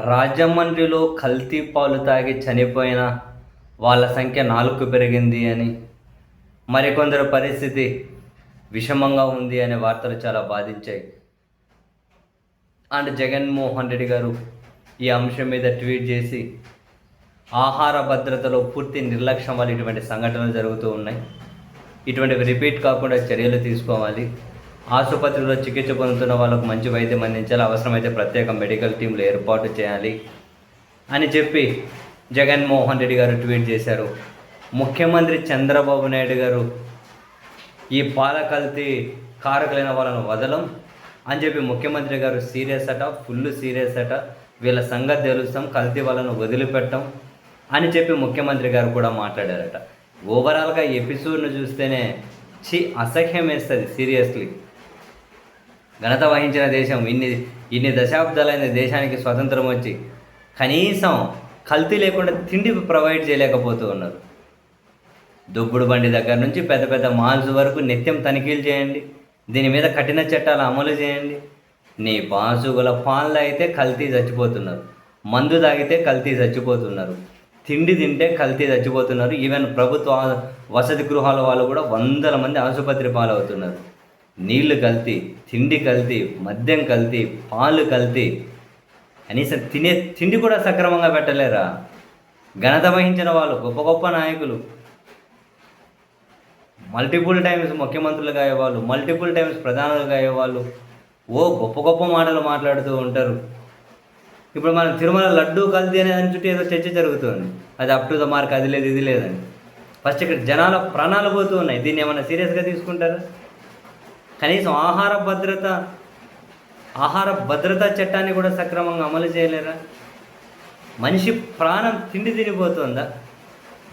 రాజమండ్రిలో కల్తీ పాలు తాగి చనిపోయిన వాళ్ళ సంఖ్య 4కు పెరిగింది అని, మరికొందరు పరిస్థితి విషమంగా ఉంది అనే వార్తలు చాలా బాధించాయి. అండ్ జగన్మోహన్ రెడ్డి గారు ఈ అంశం మీద ట్వీట్ చేసి, ఆహార భద్రతలో పూర్తి నిర్లక్ష్యం వల్ల ఇటువంటి సంఘటనలు జరుగుతూ ఉన్నాయి, ఇటువంటివి రిపీట్ కాకుండా చర్యలు తీసుకోవాలి, ఆసుపత్రిలో చికిత్స పొందుతున్న వాళ్ళకు మంచి వైద్యం అందించాలి, అవసరమైతే ప్రత్యేక మెడికల్ టీంలు ఏర్పాటు చేయాలి అని చెప్పి జగన్మోహన్ రెడ్డి గారు ట్వీట్ చేశారు. ముఖ్యమంత్రి చంద్రబాబు నాయుడు గారు ఈ పాల కల్తీ కారకులైన వాళ్ళను వదలం అని చెప్పి ముఖ్యమంత్రి గారు సీరియస్ అట, ఫుల్ సీరియస్ అట, వీళ్ళ సంగతి తెలుస్తాం, కల్తీ వాళ్ళను వదిలిపెట్టం అని చెప్పి ముఖ్యమంత్రి గారు కూడా మాట్లాడారట. ఓవరాల్గా ఎపిసోడ్ను చూస్తేనే అసహ్యం వేస్తుంది. సీరియస్లీ, ఘనత వహించిన దేశం, ఇన్ని దశాబ్దాలైన దేశానికి స్వతంత్రం వచ్చి కనీసం కల్తీ లేకుండా తిండి ప్రొవైడ్ చేయలేకపోతూ ఉన్నారు. దొబ్బుడు బండి దగ్గర నుంచి పెద్ద పెద్ద మాల్స్ వరకు నిత్యం తనిఖీలు చేయండి, దీని మీద కఠిన చట్టాలు అమలు చేయండి. నీ పాసుగుల పాన్లు అయితే కల్తీ చచ్చిపోతున్నారు, మందు తాగితే కల్తీ చచ్చిపోతున్నారు, తిండి తింటే కల్తీ చచ్చిపోతున్నారు. ఈవెన్ ప్రభుత్వ వసతి గృహాల వాళ్ళు కూడా 100 మంది ఆసుపత్రి పాలవుతున్నారు. నీళ్లు కల్తీ, తిండి కల్తీ, మద్యం కల్తీ, పాలు కల్తీ, కనీసం తినే తిండి కూడా సక్రమంగా పెట్టలేరా? ఘనత వహించిన వాళ్ళు, గొప్ప గొప్ప నాయకులు, మల్టిపుల్ టైమ్స్ ముఖ్యమంత్రులుగా అయ్యేవాళ్ళు, మల్టిపుల్ టైమ్స్ ప్రధానులుగా అయ్యేవాళ్ళు గొప్ప గొప్ప మాటలు మాట్లాడుతూ ఉంటారు. ఇప్పుడు మనం తిరుమల లడ్డూ కల్తీ అనే దాని చుట్టూ ఏదో చర్చ జరుగుతుంది, అది అప్ టు ద మార్క్, అది లేదు ఇది లేదని. ఫస్ట్ ఇక్కడ జనాల ప్రాణాలు పోతూ ఉన్నాయి, దీన్ని ఏమైనా సీరియస్గా తీసుకుంటారా? కనీసం ఆహార భద్రతా చట్టాన్ని కూడా సక్రమంగా అమలు చేయలేరా? మనిషి ప్రాణం తిండి తినిపోతుందా?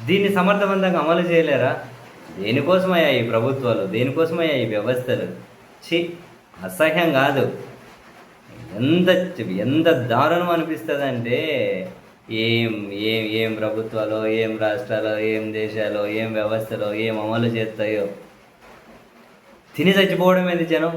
దీన్ని సమర్థవంతంగా అమలు చేయలేరా? దేనికోసమయ్యా ఈ ప్రభుత్వాలు, దేనికోసమయ్యా ఈ వ్యవస్థలు? అసహ్యం కాదు, ఎంత దారుణం అనిపిస్తుందంటే, ఏం ఏం ఏం ప్రభుత్వాలు, ఏం రాష్ట్రాలు, ఏం దేశాలు, ఏం వ్యవస్థలో ఏం అమలు చేస్తాయో. తిని చచ్చిపోవడం ఏంది జనం?